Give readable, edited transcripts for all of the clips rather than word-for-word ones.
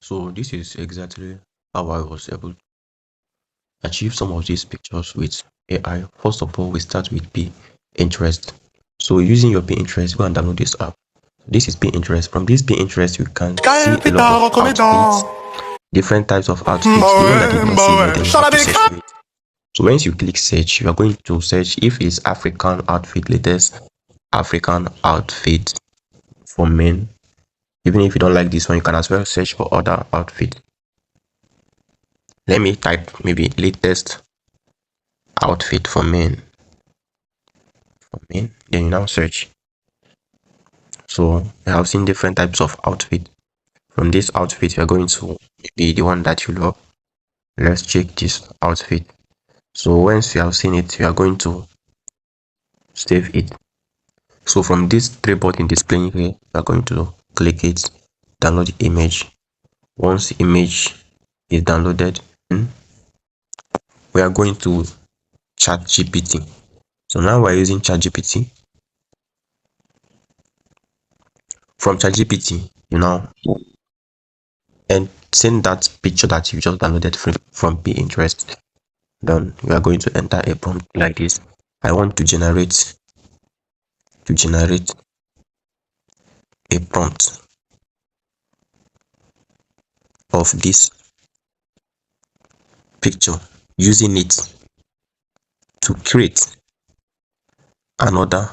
So this is exactly how I was able to achieve some of these pictures with AI. First of all, we start with Pinterest. So using your Pinterest, go and download this app. This is Pinterest. From this Pinterest, you can see a lot of outfits, different types of outfits. The one that you don't see here, then you have to search for it. So once you click search, you are going to search if it's African outfit, latest African outfit for men. Even if you don't like this one, you can as well search for other outfit. Let me type maybe latest outfit for men. Then you now search. So I have seen different types of outfit. From this outfit, you are going to be the one that you love. Let's check this outfit. So once you have seen it, you are going to save it. So from this three button displaying here, you are going to click it, download the image. Once the image is downloaded, we are going to ChatGPT. So now we're using ChatGPT. From ChatGPT, you know, and send that picture that you just downloaded from Pinterest. Then you are going to enter a prompt like this. I want to generate a prompt of this picture, using it to create another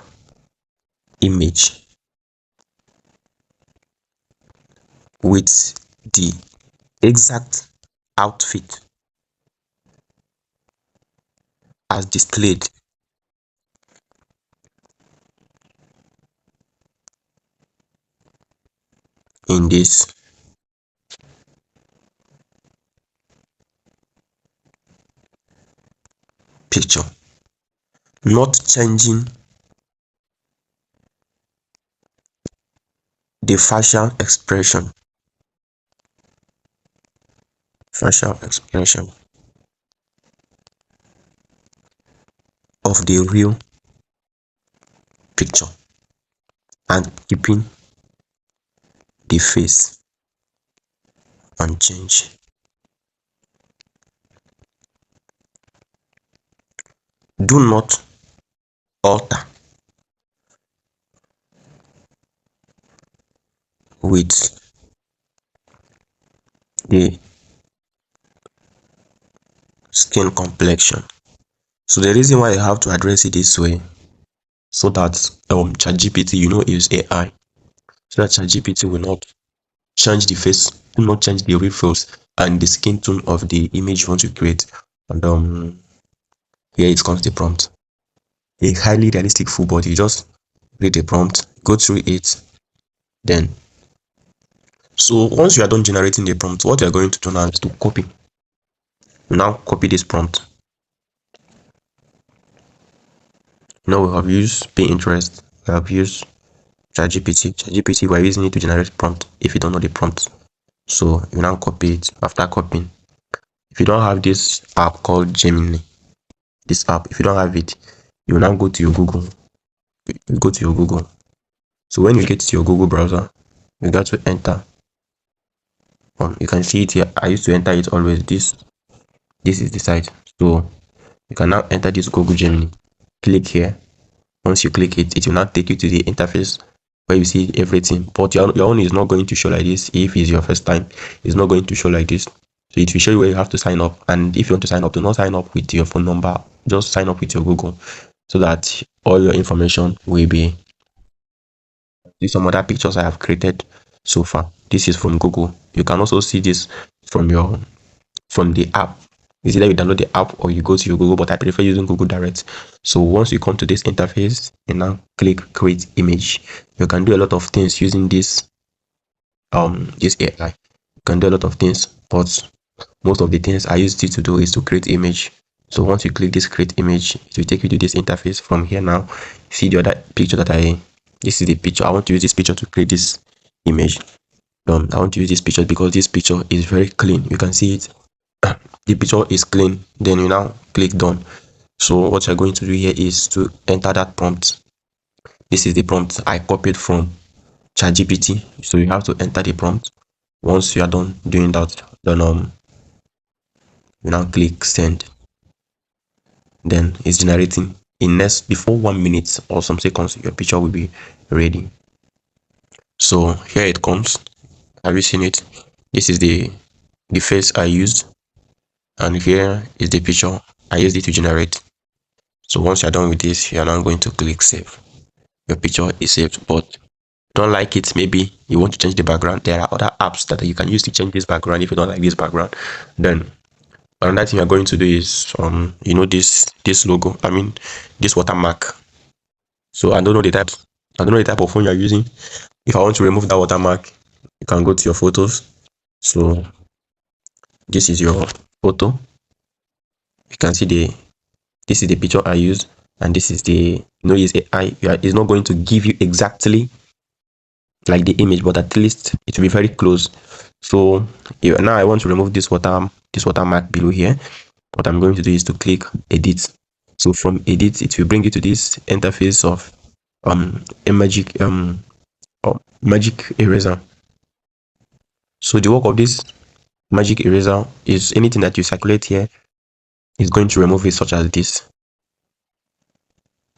image with the exact outfit as displayed in this picture, not changing the facial expression of the real picture and keeping the face unchanged. Do not alter with the skin complexion. So the reason why you have to address it this way, so that ChatGPT, is AI, so that ChatGPT will not change the face, will not change the real face and the skin tone of the image you want to create. And here it comes the prompt. A highly realistic full body. You just read the prompt, go through it, then. So once you are done generating the prompt, what you are going to do now is to copy. Now copy this prompt. Now we have used Pinterest, we have used ChatGPT, we're using it to generate prompt if you don't know the prompt. So you now copy it. After copying, if you don't have this app called Gemini, this app, if you don't have it, you now go to your Google. You go to your Google. So when you get to your Google browser, you got to enter. You can see it here. I used to enter it always. This is the site. So you can now enter this Google Gemini. Click here. Once you click it, it will now take you to the interface where you see everything. But your own is not going to show like this. If it's your first time, it's not going to show like this. So it will show you where you have to sign up. And if you want to sign up, do not sign up with your phone number. Just sign up with your Google, so that all your information will be. These some other pictures I have created so far. This is from Google. You can also see this from the app. It's either you download the app or you go to your Google, but I prefer using Google Direct. So once you come to this interface and now click create image, you can do a lot of things using this AI. You can do a lot of things, but most of the things I used it to do is to create image. So once you click this create image, it will take you to this interface. From here now, see the other picture this is the picture. I want to use this picture to create this image. I want to use this picture because this picture is very clean. You can see it. The picture is clean. Then you now click done. So what you're going to do here is to enter that prompt. This is the prompt I copied from ChatGPT. So you have to enter the prompt. Once you are done doing that, then you now click send. Then it's generating. In next before 1 minute or some seconds, your picture will be ready. So here it comes. Have you seen it? This is the face I used, and here is the picture I used it to generate. So once you're done with this, you're now going to click save. Your picture is saved, but don't like it, maybe you want to change the background. There are other apps that you can use to change this background if you don't like this background. Then another thing you're going to do is this logo, I mean this watermark. So I don't know the type of phone you're using. If I want to remove that watermark, you can go to your photos. So this is your photo. You can see this is the picture I use, and this is it's AI. It's not going to give you exactly like the image, but at least it will be very close. So now I want to remove this watermark below here. What I'm going to do is to click edit. So from edit, it will bring you to this interface of a magic eraser. So the work of this magic eraser is anything that you circulate here is going to remove it, such as this.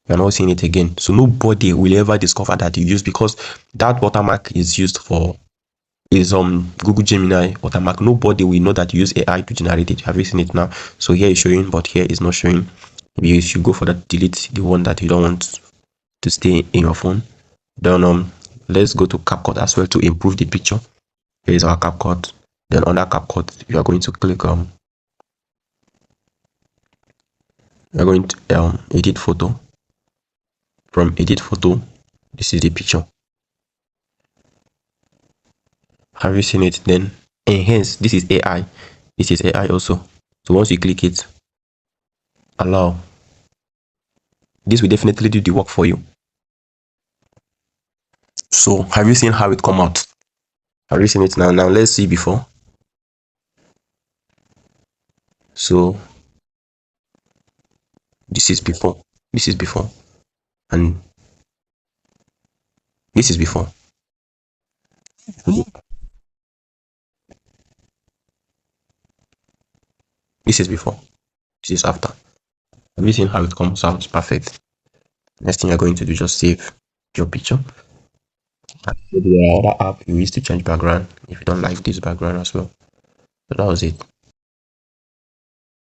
You're not seeing it again. So nobody will ever discover that you use, because that watermark is used for Google Gemini watermark. Nobody will know that you use AI to generate it. Have you seen it now? So here is showing, but here is not showing. Maybe you should go for that, delete the one that you don't want to stay in your phone. Then let's go to CapCut as well to improve the picture. Here is our CapCut. Then under CapCut, you are going to click you are going to edit photo. From edit photo, this is the picture. Have you seen it? Then enhance, this is AI. This is AI also. So once you click it, allow, this will definitely do the work for you. So have you seen how it come out? Have you seen it now? Now let's see before. So this is before, this is before, and this is before. This is before, this is after. Have you seen how it comes out? Perfect. Next thing you're going to do, just save your picture. The other app you use to change background if you don't like this background as well. So that was it.